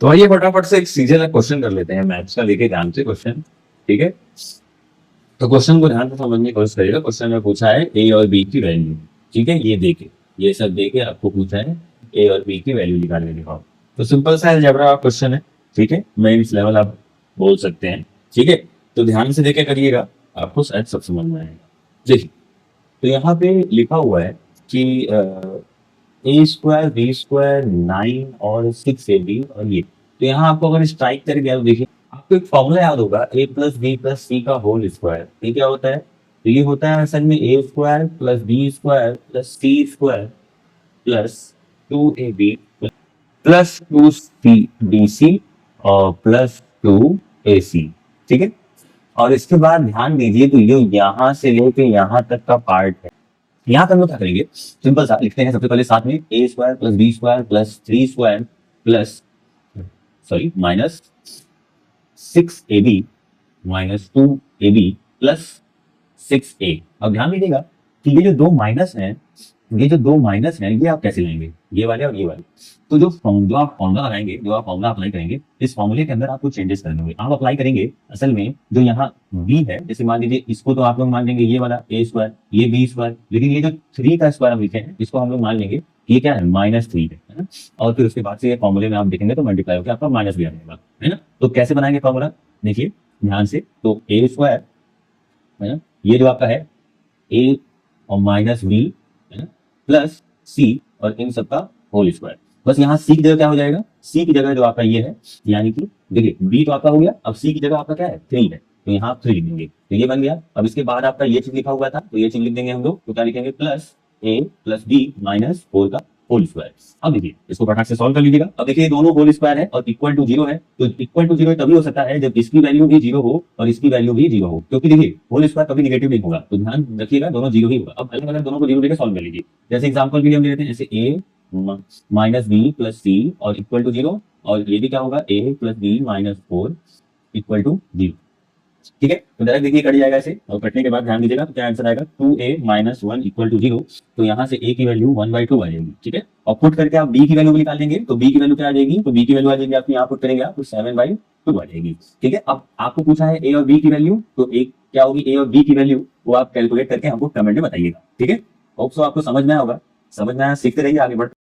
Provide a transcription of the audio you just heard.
तो आइए फटाफट से एक सीधे सा क्वेश्चन कर लेते हैं मैथ्स का, देखिए ध्यान से क्वेश्चन। ठीक है, तो क्वेश्चन को ध्यान से समझने की कोशिश करिएगा। क्वेश्चन में पूछा है ए और बी की वैल्यू। ठीक है, ये देखे, ये सब देके आपको पूछा है ए और बी की वैल्यू निकालने दिखाओ। तो सिंपल सा अलजेब्रा क्वेश्चन है। ठीक है, मेंस लेवल आप बोल सकते हैं। ठीक है, तो ध्यान से देखे करिएगा, आपको शायद सब समझ में आएगा। देखिए, तो यहाँ पे लिखा हुआ है कि ए स्क्वायर बी स्क्वायर 9 और 6ab और ये। तो यहाँ आपको अगर स्ट्राइक करके आप देखिए, आपको एक फॉर्मूला याद होगा, ए प्लस बी प्लस सी का होल स्क्वायर। ये क्या होता है? तो ये होता है असल में A square plus B square plus C square plus 2ab plus 2bc और प्लस 2ac। ठीक है, और इसके बाद ध्यान दीजिए, तो ये यहाँ से लेके यहाँ तक का पार्ट है। यहाँ पर हम लोग क्या करेंगे, सिंपल सा लिखते हैं सबसे पहले साथ में A square plus B square plus 3 square plus sorry minus 6ab minus 2ab plus 6a। अब ध्यान दीजिएगा कि ये जो दो माइनस हैं, ये आप कैसे लेंगे, ये वाले और ये वाले। तो जो आप फॉर्मूला लगाएंगे, जो आप फॉर्मूला अप्लाई करेंगे, इस फॉर्मूले के अंदर आपको चेंजेस करने होंगे। आप अप्लाई करेंगे असल में जो यहाँ b है, जैसे मान लीजिए इसको तो आप लोग मान लेंगे ये वाला ए स्क्वायर, ये बी स्क्वायर, लेकिन ये जो 3 का स्क्वायर हम लिखे हैं, इसको हम लोग मान लेंगे कि ये क्या है, -3 है ना। और फिर उसके बाद से ये फॉर्मूले में आप देखेंगे तो मल्टीप्लाई होकर आपका माइनस भी आ जाएगा, है ना। तो कैसे बनाएंगे फॉर्मूला, देखिए ध्यान से। तो ए स्क्वायर है ना, ये जो आपका है ए और माइनस बी है ना, प्लस सी और इन सबका होल स्क्वायर। बस यहाँ सी की जगह क्या हो जाएगा, सी की जगह जो आपका ये है, यानी कि देखिए बी तो आपका हो गया, अब सी की जगह आपका क्या है, 3 है, तो यहाँ आप 3 लिख देंगे, तो ये बन गया। अब इसके बाद आपका ये चीज लिखा हुआ था, तो ये चीज लिख देंगे हम लोग, तो क्या लिखेंगे, प्लस ए प्लस बी माइनस 4 का होल स्क्वायर। अब देखिए इसको फटाक से सॉल्व कर लीजिएगा। अब देखिए दोनों होल स्क्वायर है और इक्वल टू 0 है, तो इक्वल टू 0 तभी हो सकता है जब इसकी वैल्यू भी 0 हो और इसकी वैल्यू भी 0 हो, क्योंकि देखिए होल स्क्वायर कभी नेगेटिव नहीं होगा, तो ध्यान रखिएगा दोनों 0 ही होगा। अब अलग अलग दोनों को 0 लेकर सॉल्व कर लीजिए। जैसे एग्जांपल के लिए हम ले लेते हैं, जैसे A minus B plus C और इक्वल टू 0, और ये भी क्या होगा, A plus B minus 4 equal to 0। ठीक है, तो डायरेक्ट देखिए कट जाएगा ऐसे, और कटने के बाद ध्यान दीजिएगा तो क्या आंसर आएगा, 2a माइनस 1 इक्वल टू 0। तो यहाँ से a की वैल्यू 1/2 आ जाएगी। ठीक है, और पुट करके आप b की वैल्यू भी निकालेंगे, तो b की वैल्यू क्या आ जाएगी, तो b की वैल्यू आ जाएगी आपकी, यहाँ पुट करेंगे आप तो 7/2 आ जाएगी। ठीक है, अब आपको पूछा है a और b की वैल्यू, तो एक क्या होगी a और b की वैल्यू, वो आप कैलकुलेट करके हमको कमेंट में बताइएगा। ठीक है, होप सो आपको समझ में आया होगा। समझ में आया, सीखते रहिए, आगे बढ़ते